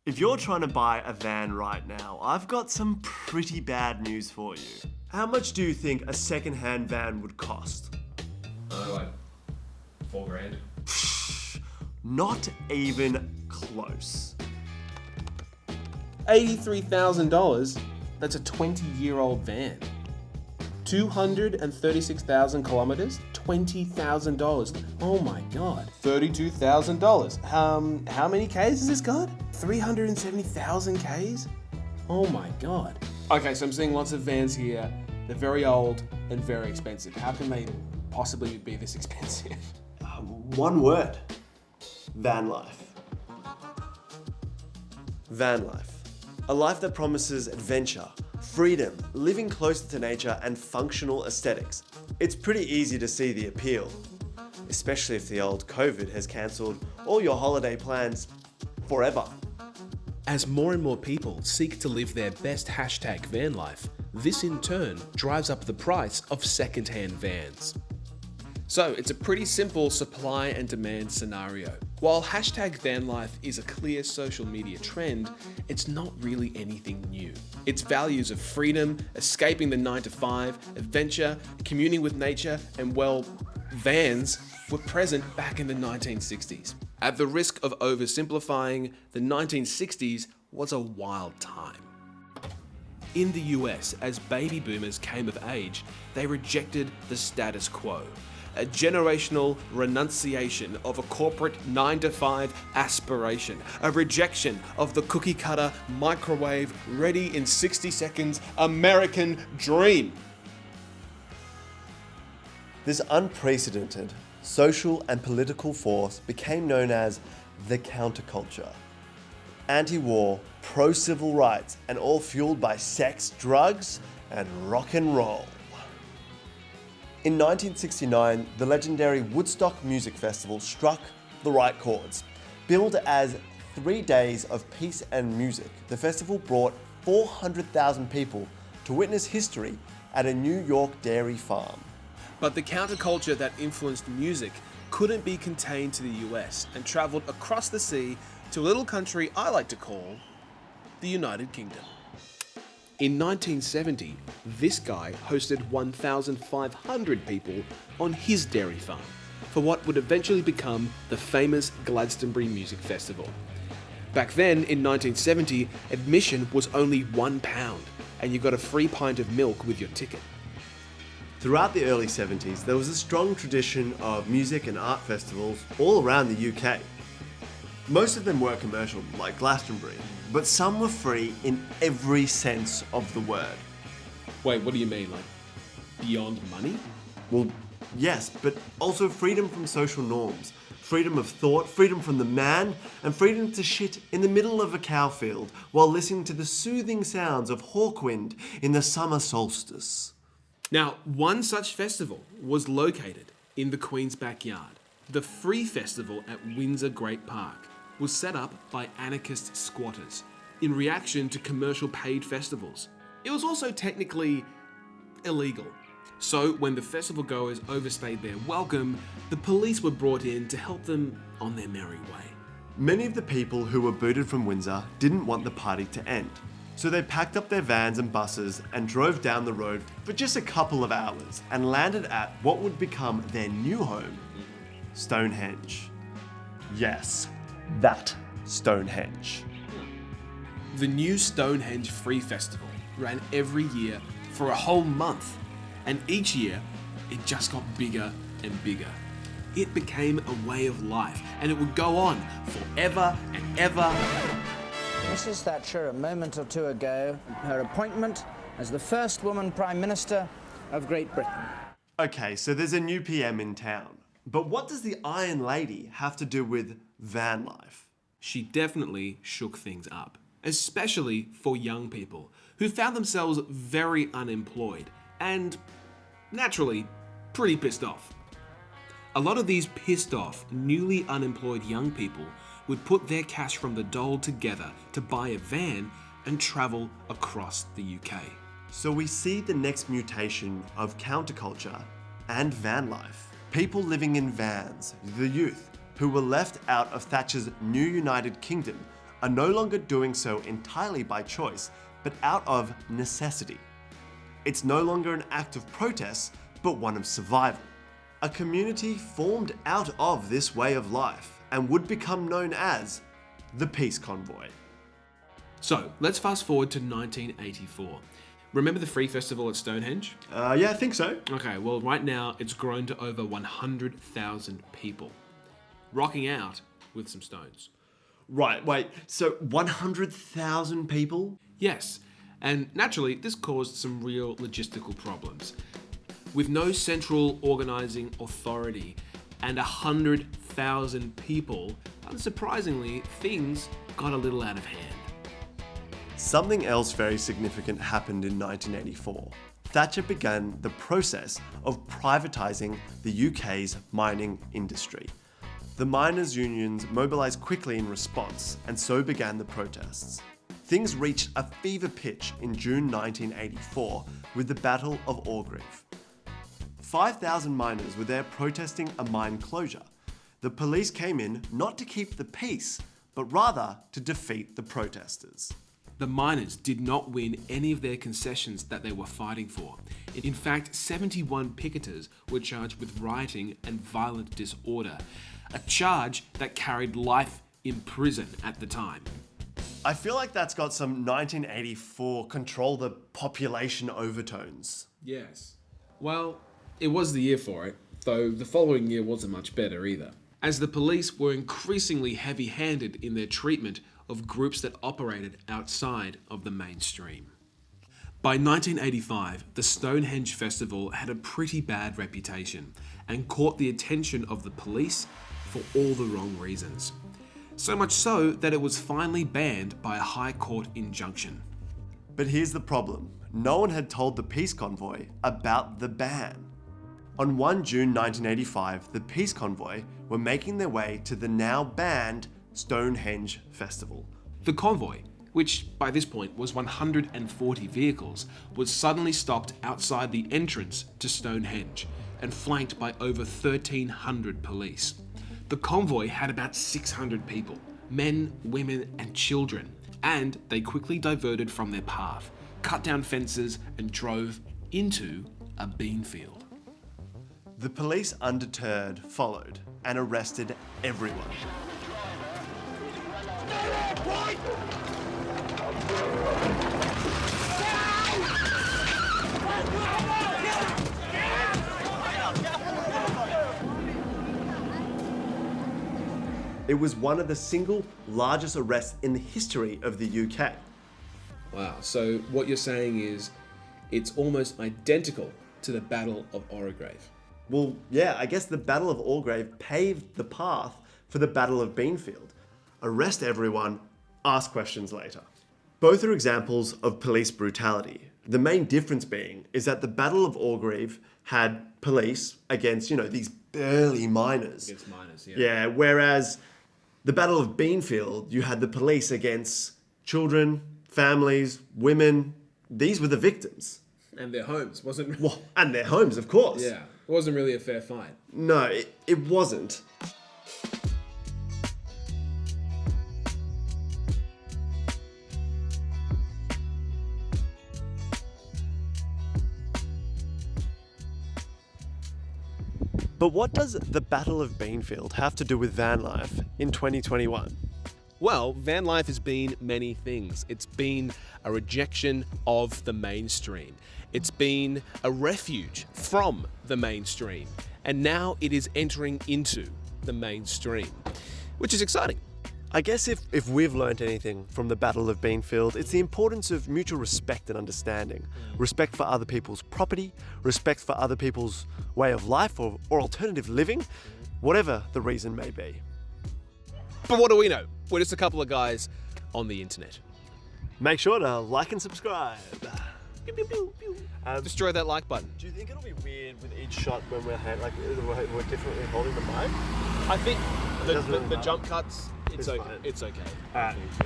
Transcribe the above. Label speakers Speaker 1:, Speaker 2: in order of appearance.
Speaker 1: If you're trying to buy a van right now, I've got some pretty bad news for you. How much do you think a second-hand van would cost?
Speaker 2: Like $4,000.
Speaker 1: Not even close.
Speaker 3: $83,000? That's a 20-year-old van. 236,000 kilometers? $20,000. Oh my god. $32,000. How many Ks has this got? 370,000 Ks? Oh my god. Okay, so I'm seeing lots of vans here. They're very old and very expensive. How can they possibly be this expensive?
Speaker 1: One word. Van life. Van life. A life that promises adventure, freedom, living closer to nature, and functional aesthetics. It's pretty easy to see the appeal, especially if the old COVID has cancelled all your holiday plans forever.
Speaker 4: As more and more people seek to live their best #van life, this in turn drives up the price of second-hand vans. So it's a pretty simple supply and demand scenario. While #vanlife is a clear social media trend, it's not really anything new. Its values of freedom, escaping the 9 to 5, adventure, communing with nature, and well, vans were present back in the 1960s. At the risk of oversimplifying, the 1960s was a wild time. In the US, as baby boomers came of age, they rejected the status quo. A generational renunciation of a corporate 9 to 5 aspiration, a rejection of the cookie cutter, microwave, ready in 60 seconds American dream.
Speaker 1: This unprecedented social and political force became known as the Counterculture. Anti-war, pro-civil rights, and all fueled by sex, drugs, and rock and roll. In 1969, the legendary Woodstock Music Festival struck the right chords. Billed as 3 days of peace and music, the festival brought 400,000 people to witness history at a New York dairy farm.
Speaker 4: But the counterculture that influenced music couldn't be contained to the US and travelled across the sea to a little country I like to call the United Kingdom. In 1970, this guy hosted 1,500 people on his dairy farm for what would eventually become the famous Glastonbury Music Festival. Back then, in 1970, admission was only £1, and you got a free pint of milk with your ticket.
Speaker 1: Throughout the early 70s, there was a strong tradition of music and art festivals all around the UK. Most of them were commercial, like Glastonbury, but some were free in every sense of the word.
Speaker 4: Wait, what do you mean? Like, beyond money?
Speaker 1: Well, yes, but also freedom from social norms, freedom of thought, freedom from the man, and freedom to shit in the middle of a cow field while listening to the soothing sounds of hawkwind in the summer solstice.
Speaker 4: Now, one such festival was located in the Queen's backyard. The Free Festival at Windsor Great Park was set up by anarchist squatters in reaction to commercial paid festivals. It was also technically illegal. So when the festival goers overstayed their welcome, the police were brought in to help them on their merry way.
Speaker 1: Many of the people who were booted from Windsor didn't want the party to end, so they packed up their vans and buses and drove down the road for just a couple of hours and landed at what would become their new home, Stonehenge. Yes, that Stonehenge.
Speaker 4: The new Stonehenge Free Festival ran every year for a whole month, and each year it just got bigger and bigger. It became a way of life, and it would go on forever and ever.
Speaker 5: Mrs. Thatcher, a moment or two ago, her appointment as the first woman Prime Minister of Great Britain.
Speaker 1: Okay, so there's a new PM in town. But what does the Iron Lady have to do with van life?
Speaker 4: She definitely shook things up, especially for young people who found themselves very unemployed and, naturally, pretty pissed off. A lot of these pissed off, newly unemployed young people would put their cash from the dole together to buy a van and travel across the UK.
Speaker 1: So we see the next mutation of counterculture and van life. People living in vans, the youth, who were left out of Thatcher's new United Kingdom, are no longer doing so entirely by choice, but out of necessity. It's no longer an act of protest, but one of survival. A community formed out of this way of life and would become known as the Peace Convoy.
Speaker 4: So, let's fast forward to 1984. Remember the Free Festival at Stonehenge?
Speaker 1: Yeah, I think so.
Speaker 4: Okay, well, right now it's grown to over 100,000 people, rocking out with some stones.
Speaker 1: Right, wait, so 100,000 people?
Speaker 4: Yes, and naturally, this caused some real logistical problems. With no central organising authority and 100,000 people, unsurprisingly, things got a little out of hand.
Speaker 1: Something else very significant happened in 1984. Thatcher began the process of privatising the UK's mining industry. The miners' unions mobilised quickly in response, and so began the protests. Things reached a fever pitch in June 1984 with the Battle of Orgreave. 5,000 miners were there protesting a mine closure. The police came in not to keep the peace, but rather to defeat the protesters.
Speaker 4: The miners did not win any of their concessions that they were fighting for. In fact, 71 picketers were charged with rioting and violent disorder, a charge that carried life in prison at the time.
Speaker 1: I feel like that's got some 1984 control the population overtones.
Speaker 4: Yes. Well, it was the year for it, though the following year wasn't much better either, as the police were increasingly heavy-handed in their treatment of groups that operated outside of the mainstream. By 1985, the Stonehenge Festival had a pretty bad reputation and caught the attention of the police for all the wrong reasons. So much so that it was finally banned by a High Court injunction.
Speaker 1: But here's the problem. No one had told the Peace Convoy about the ban. On 1 June 1985, the Peace Convoy were making their way to the now banned Stonehenge Festival.
Speaker 4: The convoy, which by this point was 140 vehicles, was suddenly stopped outside the entrance to Stonehenge and flanked by over 1,300 police. The convoy had about 600 people, men, women, and children, and they quickly diverted from their path, cut down fences, and drove into a beanfield.
Speaker 1: The police, undeterred, followed and arrested everyone. It was one of the single largest arrests in the history of the UK.
Speaker 4: Wow, so what you're saying is it's almost identical to the Battle of Orgreave.
Speaker 1: Well, yeah, I guess the Battle of Orgreave paved the path for the Battle of Beanfield. Arrest everyone, ask questions later. Both are examples of police brutality. The main difference being is that the Battle of Orgreave had police against, these burly miners.
Speaker 4: Against miners, yeah.
Speaker 1: Yeah, whereas the Battle of Beanfield, you had the police against children, families, women. These were the victims.
Speaker 4: And their homes, wasn't it?
Speaker 1: Well, and their homes, of course.
Speaker 4: Yeah, it wasn't really a fair fight.
Speaker 1: No, it wasn't. But what does the Battle of Beanfield have to do with van life in 2021?
Speaker 4: Well, van life has been many things. It's been a rejection of the mainstream. It's been a refuge from the mainstream. And now it is entering into the mainstream, which is exciting.
Speaker 1: I guess if we've learnt anything from the Battle of Beanfield, it's the importance of mutual respect and understanding. Respect for other people's property, respect for other people's way of life or alternative living, whatever the reason may be.
Speaker 4: But what do we know? We're just a couple of guys on the internet.
Speaker 1: Make sure to like and subscribe.
Speaker 4: Destroy that like button.
Speaker 1: Do you think it'll be weird with each shot when we're differently holding the mic?
Speaker 4: I think
Speaker 1: Doesn't really
Speaker 4: the
Speaker 1: matter.
Speaker 4: jump cuts, it's okay.
Speaker 1: fine.
Speaker 4: It's okay.
Speaker 1: Alright.